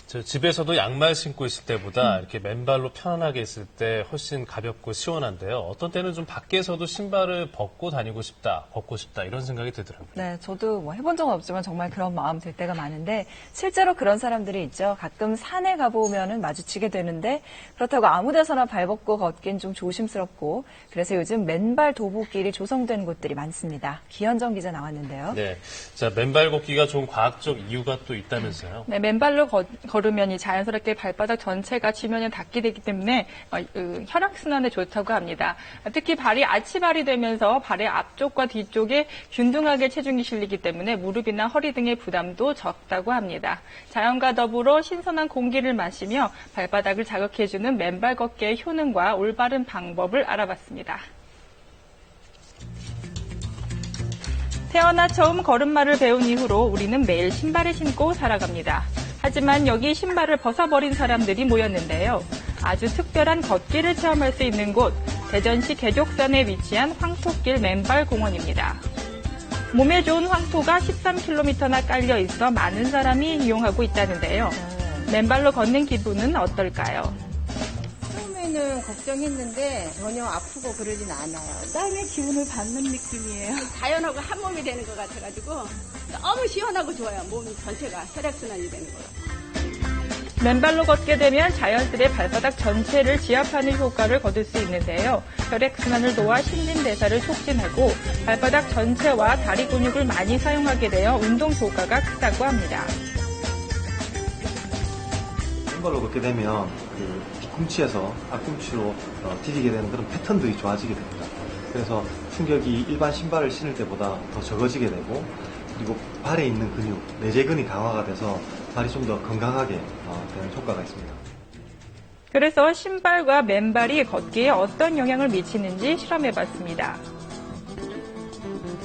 저 집에서도 양말 신고 있을 때보다 이렇게 맨발로 편안하게 있을 때 훨씬 가볍고 시원한데요. 어떤 때는 좀 밖에서도 신발을 벗고 다니고 싶다, 벗고 싶다 이런 생각이 들더라고요. 네, 저도 뭐 해본 적은 없지만 정말 그런 마음 들 때가 많은데 실제로 그런 사람들이 있죠. 가끔 산에 가보면은 마주치게 되는데 그렇다고 아무 데서나 발 벗고 걷긴 좀 조심스럽고 그래서 요즘 맨발 도보길이 조성된 곳들이 많습니다. 기현정 기자 나왔는데요. 네, 자 맨발 걷기가 좋은 과학적 이유가 또 있다면서요? 네, 맨발로 걸으면 자연스럽게 발바닥 전체가 지면에 닿게 되기 때문에 혈액순환에 좋다고 합니다. 특히 발이 아치발이 되면서 발의 앞쪽과 뒤쪽에 균등하게 체중이 실리기 때문에 무릎이나 허리 등의 부담도 적다고 합니다. 자연과 더불어 신선한 공기를 마시며 발바닥을 자극해주는 맨발 걷기의 효능과 올바른 방법을 알아봤습니다. 태어나 처음 걸음마를 배운 이후로 우리는 매일 신발을 신고 살아갑니다. 하지만 여기 신발을 벗어버린 사람들이 모였는데요. 아주 특별한 걷기를 체험할 수 있는 곳, 대전시 개족산에 위치한 황토길 맨발공원입니다. 몸에 좋은 황토가 13km나 깔려 있어 많은 사람이 이용하고 있다는데요. 맨발로 걷는 기분은 어떨까요? 처음에는 걱정했는데 전혀 아프고 그러진 않아요. 땀의 기운을 받는 느낌이에요. 자연하고 한 몸이 되는 것 같아가지고 너무 시원하고 좋아요. 몸 전체가 혈액순환이 되는 거예요. 맨발로 걷게 되면 자연스레 발바닥 전체를 지압하는 효과를 거둘 수 있는데요. 혈액순환을 도와 신진대사를 촉진하고 발바닥 전체와 다리 근육을 많이 사용하게 되어 운동 효과가 크다고 합니다. 맨발로 걷게 되면 뒤꿈치에서 앞꿈치로 디디게 되는 그런 패턴들이 좋아지게 됩니다. 그래서 충격이 일반 신발을 신을 때보다 더 적어지게 되고 그리고 발에 있는 근육, 내재근이 강화가 돼서 발이 좀 더 건강하게 되는 효과가 있습니다. 그래서 신발과 맨발이 걷기에 어떤 영향을 미치는지 실험해봤습니다.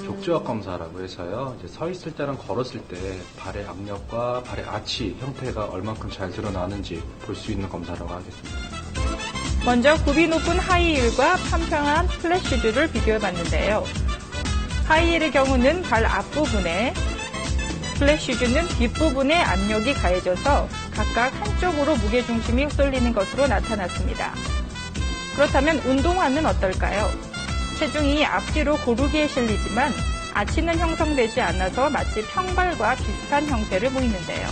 족지압 검사라고 해서요. 이제 서 있을 때랑 걸었을 때 발의 압력과 발의 아치 형태가 얼만큼 잘 드러나는지 볼 수 있는 검사라고 하겠습니다. 먼저 굽이 높은 하이힐과 평평한 플랫슈즈를 비교해봤는데요. 하이힐의 경우는 발 앞부분에, 플랫슈즈는 뒷부분에 압력이 가해져서 각각 한쪽으로 무게중심이 쏠리는 것으로 나타났습니다. 그렇다면 운동화는 어떨까요? 체중이 앞뒤로 고르게 실리지만 아치는 형성되지 않아서 마치 평발과 비슷한 형태를 보이는데요.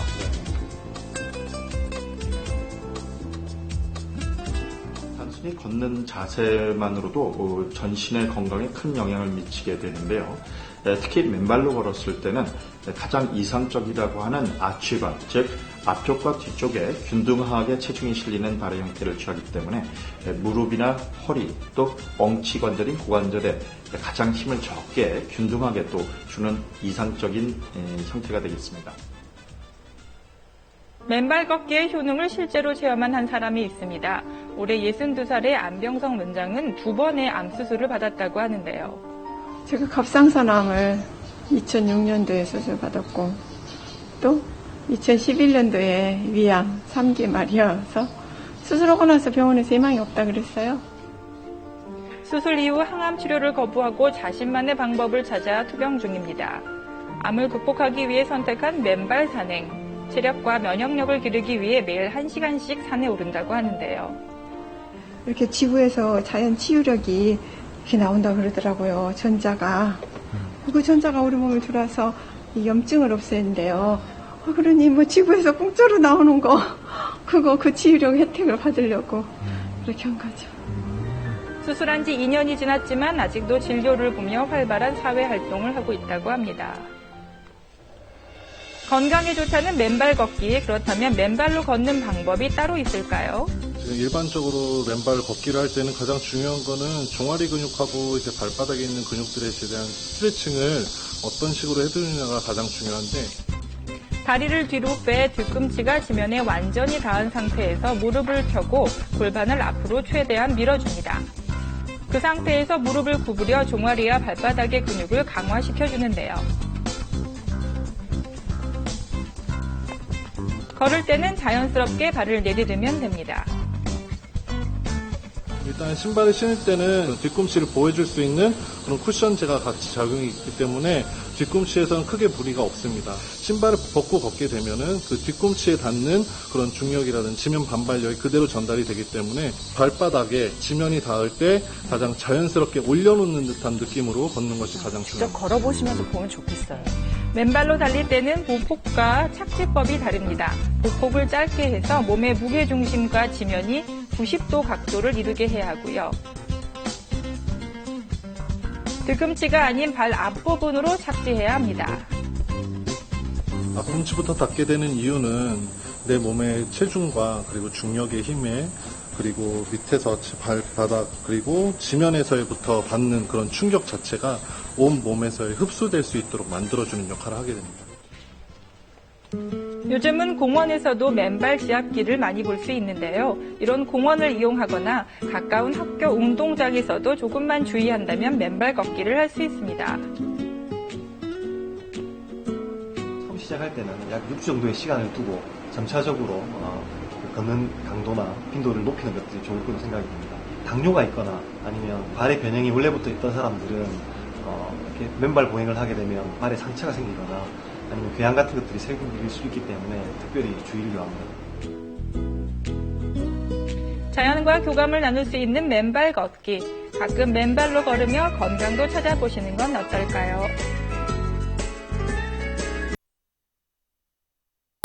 단순히 걷는 자세만으로도 전신의 건강에 큰 영향을 미치게 되는데요. 특히 맨발로 걸었을 때는 가장 이상적이라고 하는 아치관, 즉 앞쪽과 뒤쪽에 균등하게 체중이 실리는 발의 형태를 취하기 때문에 무릎이나 허리 또 엉치관절인 고관절에 가장 힘을 적게 균등하게 또 주는 이상적인 형태가 되겠습니다. 맨발 걷기의 효능을 실제로 체험한 한 사람이 있습니다. 올해 62살의 안병성 원장은 2번의 암 수술을 받았다고 하는데요. 제가 갑상선암을 2006년도에 수술받았고 또 2011년도에 위암 3기 말이어서 수술하고 나서 병원에서 희망이 없다 그랬어요. 수술 이후 항암 치료를 거부하고 자신만의 방법을 찾아 투병 중입니다. 암을 극복하기 위해 선택한 맨발 산행, 체력과 면역력을 기르기 위해 매일 1시간씩 산에 오른다고 하는데요. 이렇게 지구에서 자연 치유력이 이렇게 나온다고 그러더라고요. 전자가. 그 전자가 우리 몸에 들어와서 이 염증을 없애는데요. 그러니 뭐 지구에서 공짜로 나오는 거 그 치유력 혜택을 받으려고 그렇게 한 거죠. 수술한 지 2년이 지났지만 아직도 진료를 보며 활발한 사회 활동을 하고 있다고 합니다. 건강에 좋다는 맨발 걷기, 그렇다면 맨발로 걷는 방법이 따로 있을까요? 지금 일반적으로 맨발 걷기를 할 때는 가장 중요한 거는 종아리 근육하고 이제 발바닥에 있는 근육들에 대한 스트레칭을 어떤 식으로 해주느냐가 가장 중요한데, 다리를 뒤로 빼 뒤꿈치가 지면에 완전히 닿은 상태에서 무릎을 펴고 골반을 앞으로 최대한 밀어줍니다. 그 상태에서 무릎을 구부려 종아리와 발바닥의 근육을 강화시켜주는데요. 걸을 때는 자연스럽게 발을 내디디면 됩니다. 일단 신발을 신을 때는 뒤꿈치를 보호해줄 수 있는 그런 쿠션 재가 같이 작용이 있기 때문에 뒤꿈치에서는 크게 무리가 없습니다. 신발을 벗고 걷게 되면은 그 뒤꿈치에 닿는 그런 중력이라든지 지면 반발력이 그대로 전달이 되기 때문에 발바닥에 지면이 닿을 때 가장 자연스럽게 올려놓는 듯한 느낌으로 걷는 것이 가장 직접 중요합니다. 걸어보시면서 보면 좋겠어요. 맨발로 달릴 때는 보폭과 착지법이 다릅니다. 보폭을 짧게 해서 몸의 무게중심과 지면이 90도 각도를 이루게 해야 하고요. 뒤꿈치가 아닌 발 앞부분으로 착지해야 합니다. 앞꿈치부터 닿게 되는 이유는 내 몸의 체중과 그리고 중력의 힘에 그리고 밑에서 발바닥 그리고 지면에서부터 받는 그런 충격 자체가 온 몸에서 흡수될 수 있도록 만들어주는 역할을 하게 됩니다. 요즘은 공원에서도 맨발 지압기를 많이 볼 수 있는데요. 이런 공원을 이용하거나 가까운 학교 운동장에서도 조금만 주의한다면 맨발 걷기를 할 수 있습니다. 처음 시작할 때는 약 6주 정도의 시간을 두고 점차적으로 걷는 강도나 빈도를 높이는 것들이 좋을 거로 생각이 듭니다. 당뇨가 있거나 아니면 발의 변형이 원래부터 있던 사람들은 이렇게 맨발 보행을 하게 되면 발에 상처가 생기거나 아니면 궤양 같은 것들이 생길 수 있기 때문에 특별히 주의를 요합니다. 자연과 교감을 나눌 수 있는 맨발 걷기. 가끔 맨발로 걸으며 건강도 찾아보시는 건 어떨까요?